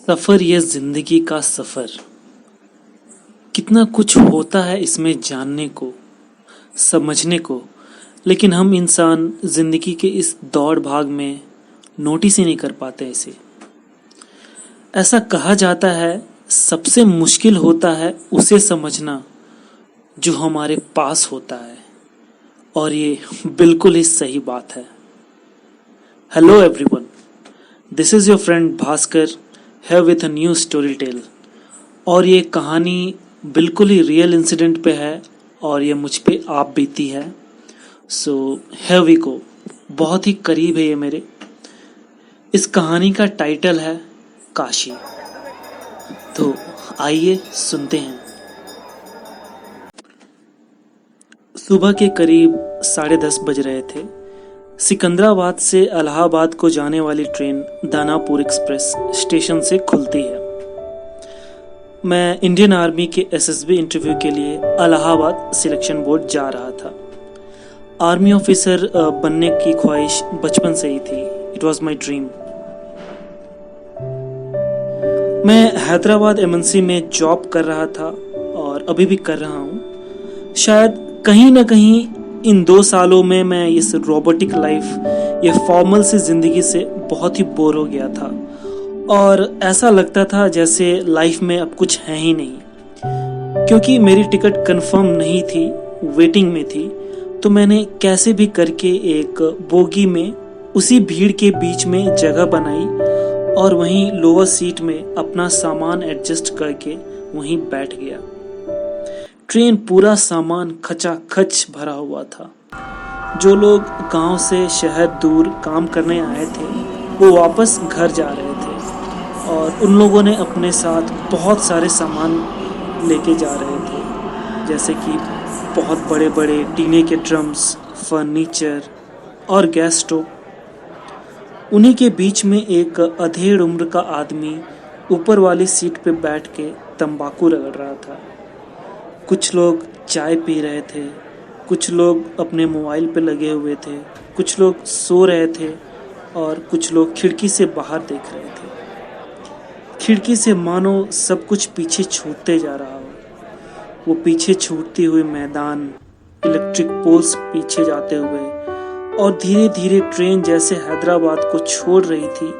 सफ़र ये ज़िंदगी का सफ़र। कितना कुछ होता है इसमें जानने को, समझने को, लेकिन हम इंसान ज़िंदगी के इस दौड़ भाग में नोटिस ही नहीं कर पाते इसे। ऐसा कहा जाता है सबसे मुश्किल होता है उसे समझना जो हमारे पास होता है, और ये बिल्कुल ही सही बात है। Hello everyone, this is your friend Bhaskar है with a new story tell. और ये कहानी बिल्कुल ही रियल इंसिडेंट पे है और ये मुझ पे आप बीती है। सो here we go। बहुत ही करीब है ये मेरे। इस कहानी का टाइटल है काशी। तो आइए सुनते हैं। सुबह के करीब 10:30 बज रहे थे। सिकंदराबाद से इलाहाबाद को जाने वाली ट्रेन दानापुर एक्सप्रेस स्टेशन से खुलती है। मैं इंडियन आर्मी के एसएसबी इंटरव्यू के लिए इलाहाबाद सिलेक्शन बोर्ड जा रहा था। आर्मी ऑफिसर बनने की ख्वाहिश बचपन से ही थी। It was my dream. मैं हैदराबाद एमएनसी में जॉब कर रहा था और अभी भी कर रहा हूँ। शायद कहीं ना कहीं इन 2 सालों में मैं इस रोबोटिक लाइफ, ये फॉर्मल सी जिंदगी से बहुत ही बोर हो गया था और ऐसा लगता था जैसे लाइफ में अब कुछ है ही नहीं। क्योंकि मेरी टिकट कंफर्म नहीं थी, वेटिंग में थी, तो मैंने कैसे भी करके एक बोगी में उसी भीड़ के बीच में जगह बनाई और वहीं लोअर सीट में अपना सामान एडजस्ट करके वहीं बैठ गया। ट्रेन पूरा सामान खचाखच भरा हुआ था। जो लोग गांव से शहर दूर काम करने आए थे वो वापस घर जा रहे थे और उन लोगों ने अपने साथ बहुत सारे सामान लेके जा रहे थे, जैसे कि बहुत बड़े बड़े टीने के ड्रम्स, फर्नीचर और गैस स्टोव। उन्हीं के बीच में एक अधेड़ उम्र का आदमी ऊपर वाली सीट पे बैठ के तंबाकू रगड़ रहा था। कुछ लोग चाय पी रहे थे, कुछ लोग अपने मोबाइल पे लगे हुए थे, कुछ लोग सो रहे थे और कुछ लोग खिड़की से बाहर देख रहे थे। खिड़की से मानो सब कुछ पीछे छूटते जा रहा हो। वो पीछे छूटती हुई मैदान, इलेक्ट्रिक पोल्स पीछे जाते हुए और धीरे धीरे ट्रेन जैसे हैदराबाद को छोड़ रही थी,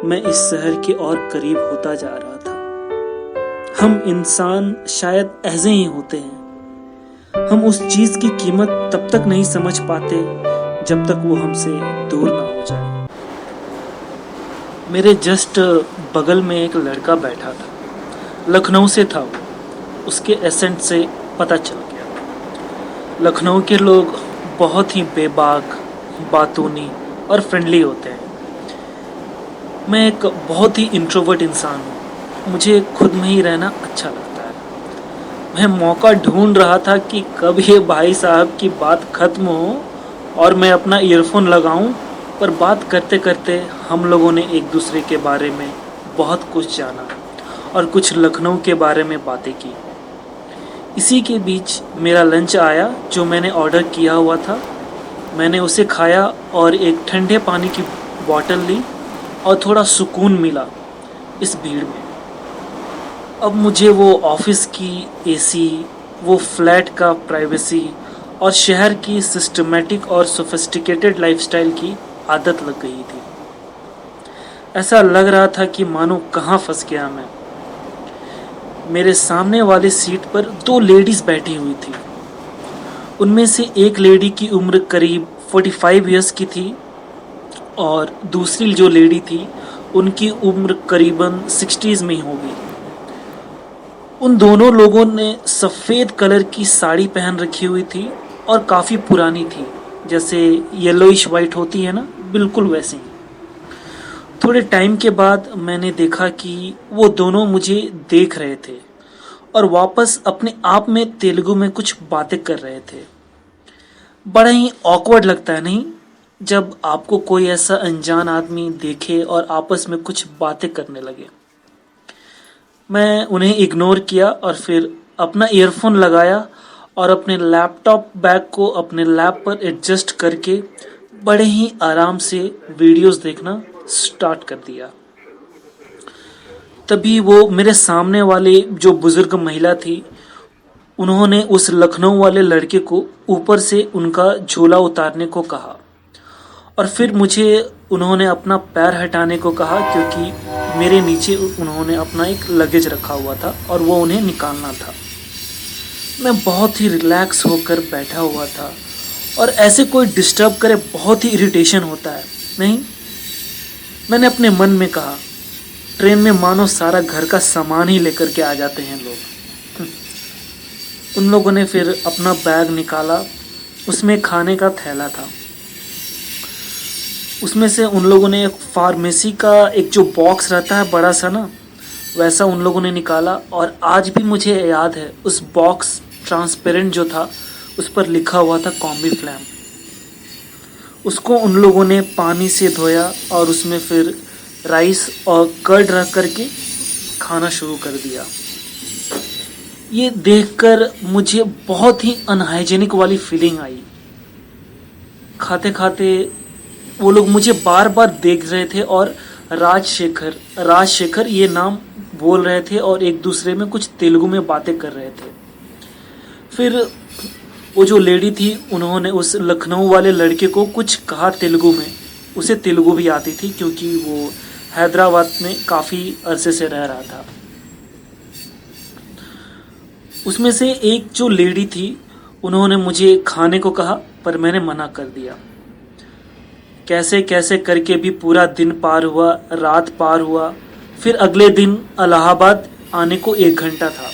मैं इस शहर के और करीब होता जा रहा था। हम इंसान शायद ऐसे ही होते हैं। हम उस चीज की कीमत तब तक नहीं समझ पाते जब तक वो हमसे दूर ना हो जाए। मेरे जस्ट बगल में एक लड़का बैठा था। लखनऊ से था वो। उसके एसेंट से पता चल गया। लखनऊ के लोग बहुत ही बेबाक, बातूनी और फ्रेंडली होते हैं। मैं एक बहुत ही इंट्रोवर्ट इंसान हूँ। मुझे खुद में ही रहना अच्छा लगता है। मैं मौका ढूंढ रहा था कि कब ये भाई साहब की बात खत्म हो और मैं अपना ईयरफोन लगाऊं, पर बात करते करते हम लोगों ने एक दूसरे के बारे में बहुत कुछ जाना और कुछ लखनऊ के बारे में बातें की। इसी के बीच मेरा लंच आया जो मैंने ऑर्डर किया हुआ था। मैंने उसे खाया और एक ठंडे पानी की बोतल ली और थोड़ा सुकून मिला इस भीड़ में। अब मुझे वो ऑफिस की एसी, वो फ्लैट का प्राइवेसी और शहर की सिस्टमैटिक और सोफिस्टिकेटेड लाइफस्टाइल की आदत लग गई थी। ऐसा लग रहा था कि मानो कहाँ फंस गया मैं। मेरे सामने वाली सीट पर 2 लेडीज बैठी हुई थी। उनमें से एक लेडी की उम्र करीब 45 इयर्स की थी और दूसरी जो लेडी थी उनकी उम्र करीबन 60s में ही होगी। उन दोनों लोगों ने सफ़ेद कलर की साड़ी पहन रखी हुई थी और काफ़ी पुरानी थी, जैसे येलोइश वाइट होती है ना, बिल्कुल वैसे ही। थोड़े टाइम के बाद मैंने देखा कि वो दोनों मुझे देख रहे थे और वापस अपने आप में तेलुगु में कुछ बातें कर रहे थे। बड़ा ही ऑकवर्ड लगता है नहीं, जब आपको कोई ऐसा अनजान आदमी देखे और आपस में कुछ बातें करने लगे। मैं उन्हें इग्नोर किया और फिर अपना ईयरफोन लगाया और अपने लैपटॉप बैग को अपने लैप पर एडजस्ट करके बड़े ही आराम से वीडियोस देखना स्टार्ट कर दिया। तभी वो मेरे सामने वाले जो बुजुर्ग महिला थी, उन्होंने उस लखनऊ वाले लड़के को ऊपर से उनका झोला उतारने को कहा और फिर मुझे उन्होंने अपना पैर हटाने को कहा, क्योंकि मेरे नीचे उन्होंने अपना एक लगेज रखा हुआ था और वो उन्हें निकालना था। मैं बहुत ही रिलैक्स होकर बैठा हुआ था और ऐसे कोई डिस्टर्ब करे बहुत ही इरिटेशन होता है, नहीं? मैंने अपने मन में कहा, ट्रेन में मानो सारा घर का सामान ही लेकर के आ जाते हैं लोग। उन लोगों ने फिर अपना बैग निकाला, उसमें खाने का थैला था। उसमें से उन लोगों ने एक फार्मेसी का एक जो बॉक्स रहता है बड़ा सा ना, वैसा उन लोगों ने निकाला और आज भी मुझे याद है उस बॉक्स ट्रांसपेरेंट जो था उस पर लिखा हुआ था कॉम्बी फ्लैम। उसको उन लोगों ने पानी से धोया और उसमें फिर राइस और कर्ड रख करके खाना शुरू कर दिया। ये देखकर मुझे बहुत ही अनहाइजेनिक वाली फीलिंग आई। खाते खाते वो लोग मुझे बार बार देख रहे थे और राजशेखर ये नाम बोल रहे थे और एक दूसरे में कुछ तेलुगु में बातें कर रहे थे। फिर वो जो लेडी थी, उन्होंने उस लखनऊ वाले लड़के को कुछ कहा तेलुगु में। उसे तेलुगु भी आती थी क्योंकि वो हैदराबाद में काफ़ी अरसे से रह रहा था। उसमें से एक जो लेडी थी, उन्होंने मुझे खाने को कहा पर मैंने मना कर दिया। कैसे कैसे करके भी पूरा दिन पार हुआ, रात पार हुआ। फिर अगले दिन इलाहाबाद आने को 1 घंटा था।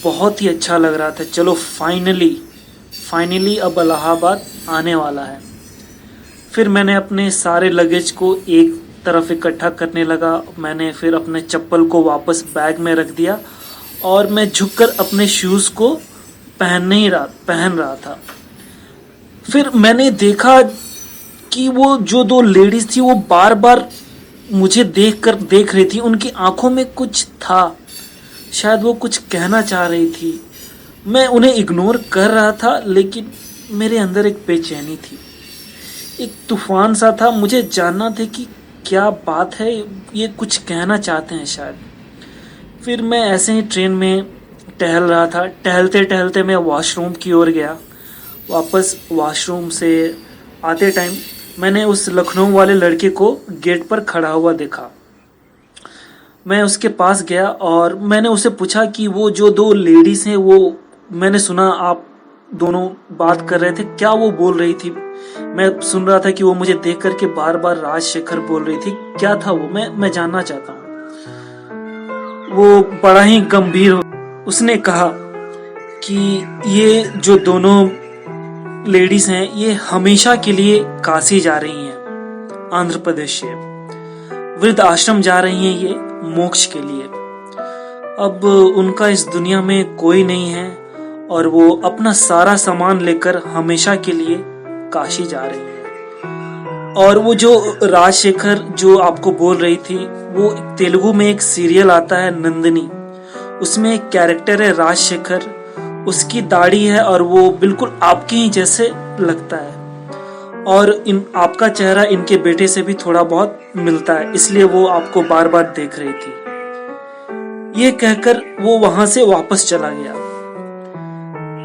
बहुत ही अच्छा लग रहा था, चलो फाइनली अब इलाहाबाद आने वाला है। फिर मैंने अपने सारे लगेज को एक तरफ इकट्ठा करने लगा। मैंने फिर अपने चप्पल को वापस बैग में रख दिया और मैं झुककर अपने शूज़ को पहन रहा था। फिर मैंने देखा कि वो जो 2 लेडीज़ थी वो बार बार मुझे देख रही थी। उनकी आंखों में कुछ था, शायद वो कुछ कहना चाह रही थी। मैं उन्हें इग्नोर कर रहा था, लेकिन मेरे अंदर एक बेचैनी थी, एक तूफान सा था। मुझे जानना था कि क्या बात है, ये कुछ कहना चाहते हैं शायद। फिर मैं ऐसे ही ट्रेन में टहल रहा था। टहलते टहलते मैं वॉशरूम की ओर गया। वापस वॉशरूम से आते टाइम मैंने उस लखनऊ वाले लड़के को गेट पर खड़ा हुआ देखा। मैं उसके पास गया और मैंने उसे पूछा कि वो जो 2 लेडीज़ हैं, वो मैंने सुना आप दोनों बात कर रहे थे, क्या वो बोल रही थी? मैं सुन रहा था कि वो मुझे देख करके बार बार राजशेखर बोल रही थी। क्या था वो? मैं जानना चाहता हूँ। वो बड़ा ही गंभीर उसने कहा कि ये जो दोनों लेडीज हैं, ये हमेशा के लिए काशी जा रही हैं, आंध्र प्रदेश से वृद्ध आश्रम जा रही हैं, ये मोक्ष के लिए। अब उनका इस दुनिया में कोई नहीं है और वो अपना सारा सामान लेकर हमेशा के लिए काशी जा रही हैं। और वो जो राजशेखर जो आपको बोल रही थी, वो तेलुगु में एक सीरियल आता है नंदिनी, उसमें एक कैरेक्टर है राजशेखर। उसकी दाढ़ी है और वो बिल्कुल आपके ही जैसे लगता है और आपका चेहरा इनके बेटे से भी थोड़ा बहुत मिलता है, इसलिए वो आपको बार बार देख रही थी। ये कहकर वो वहां से वापस चला गया।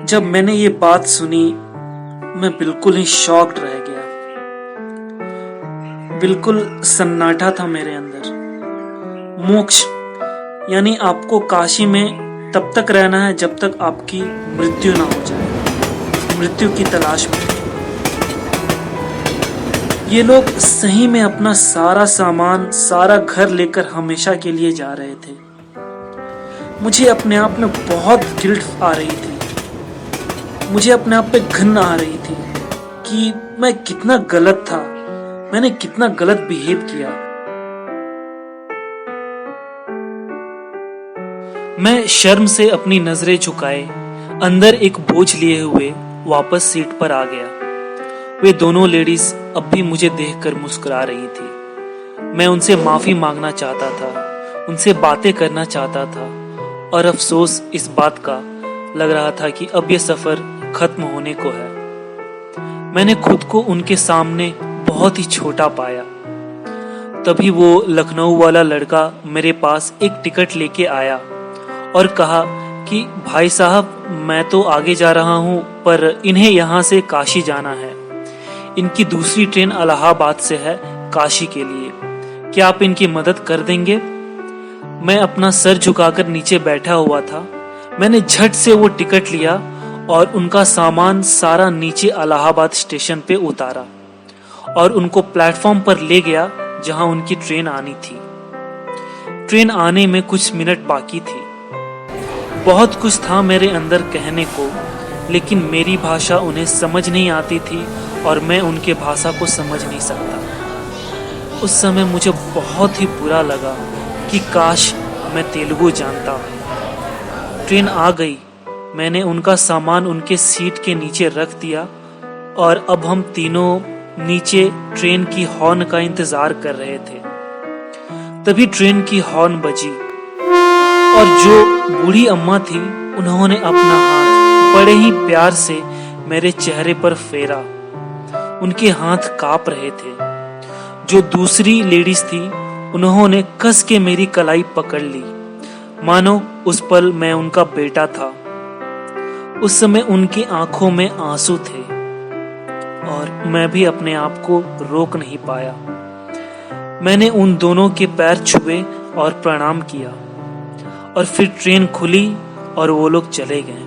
जब मैंने ये बात सुनी, मैं बिल्कुल ही शॉक्ड रह गया। बिल्कुल सन्नाटा था मेरे अंदर। मोक्ष यानी आपको काशी में तब तक रहना है जब तक आपकी मृत्यु ना हो जाए, मृत्यु की तलाश में। ये लोग सही में अपना सारा सामान, सारा घर लेकर हमेशा के लिए जा रहे थे। मुझे अपने आप में बहुत गिल्ट आ रही थी। मुझे अपने आप पे घृणा आ रही थी कि मैं कितना गलत था, मैंने कितना गलत बिहेव किया। मैं शर्म से अपनी नजरें झुकाए अंदर एक बोझ लिए हुए वापस सीट पर आ गया। वे दोनों लेडीज अब भी मुझे देखकर मुस्कुरा रही थी। मैं उनसे माफी मांगना चाहता था, उनसे बातें करना चाहता था और अफसोस इस बात का लग रहा था कि अब यह सफर खत्म होने को है। मैंने खुद को उनके सामने बहुत ही छोटा पाया। तभी वो लखनऊ वाला लड़का मेरे पास एक टिकट लेके आया और कहा कि भाई साहब, मैं तो आगे जा रहा हूँ पर इन्हें यहाँ से काशी जाना है। इनकी दूसरी ट्रेन इलाहाबाद से है काशी के लिए। क्या आप इनकी मदद कर देंगे? मैं अपना सर झुकाकर नीचे बैठा हुआ था। मैंने झट से वो टिकट लिया और उनका सामान सारा नीचे इलाहाबाद स्टेशन पे उतारा और उनको प्लेटफॉर्म पर ले गया जहां उनकी ट्रेन आनी थी। ट्रेन आने में कुछ मिनट बाकी थी। बहुत कुछ था मेरे अंदर कहने को, लेकिन मेरी भाषा उन्हें समझ नहीं आती थी और मैं उनके भाषा को समझ नहीं सकता। उस समय मुझे बहुत ही बुरा लगा कि काश मैं तेलुगु जानता। ट्रेन आ गई। मैंने उनका सामान उनके सीट के नीचे रख दिया और अब हम तीनों नीचे ट्रेन की हॉर्न का इंतजार कर रहे थे। तभी ट्रेन की हॉर्न बजी और जो बूढ़ी अम्मा थी उन्होंने अपना हाथ बड़े ही प्यार से मेरे चेहरे पर फेरा। उनके हाथ कांप रहे थे। जो दूसरी लेडीज थी उन्होंने कस के मेरी कलाई पकड़ ली, मानो उस पल मैं उनका बेटा था। उस समय उनकी आंखों में आंसू थे और मैं भी अपने आप को रोक नहीं पाया। मैंने उन दोनों के पैर छुए और प्रणाम किया और फिर ट्रेन खुली और वो लोग चले गए।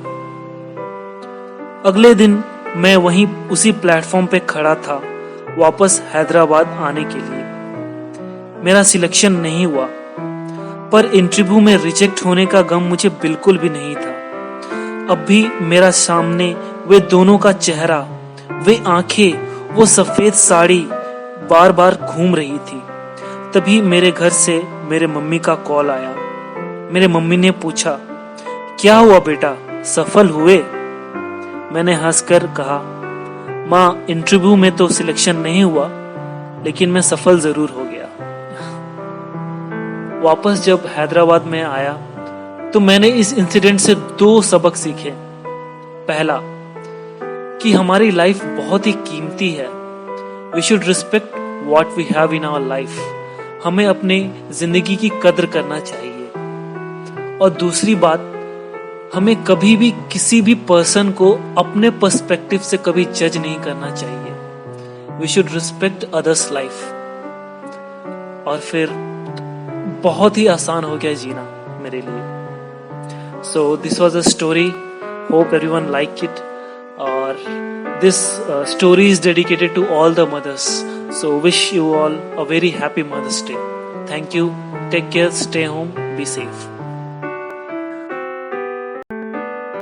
अगले दिन मैं वहीं उसी प्लेटफॉर्म पे खड़ा था, वापस हैदराबाद आने के लिए। मेरा सिलेक्शन नहीं हुआ, पर इंटरव्यू में रिजेक्ट होने का गम मुझे बिल्कुल भी नहीं था। अब भी मेरा सामने वे दोनों का चेहरा, वे आंखें, वो सफेद साड़ी बार बार घूम रही थी। तभी मेरे घर से मेरे मम्मी का कॉल आया। मेरे मम्मी ने पूछा, क्या हुआ बेटा, सफल हुए? मैंने हंसकर कहा, माँ, इंटरव्यू में तो सिलेक्शन नहीं हुआ, लेकिन मैं सफल जरूर हो गया। वापस जब हैदराबाद में आया तो मैंने इस इंसिडेंट से 2 सबक सीखे। पहला, कि हमारी लाइफ बहुत ही कीमती है। We should respect what we have in our life. हमें अपने जिंदगी की कद्र करना चाहिए। और दूसरी बात, हमें कभी भी किसी भी पर्सन को अपने पर्सपेक्टिव से कभी जज नहीं करना चाहिए। We should respect others life. और फिर बहुत ही आसान हो गया जीना मेरे लिए। So this was a story. Hope everyone liked it. Or this story is dedicated to all the mothers. So wish you all a very happy Mother's Day. Thank you. Take care. Stay home. Be safe.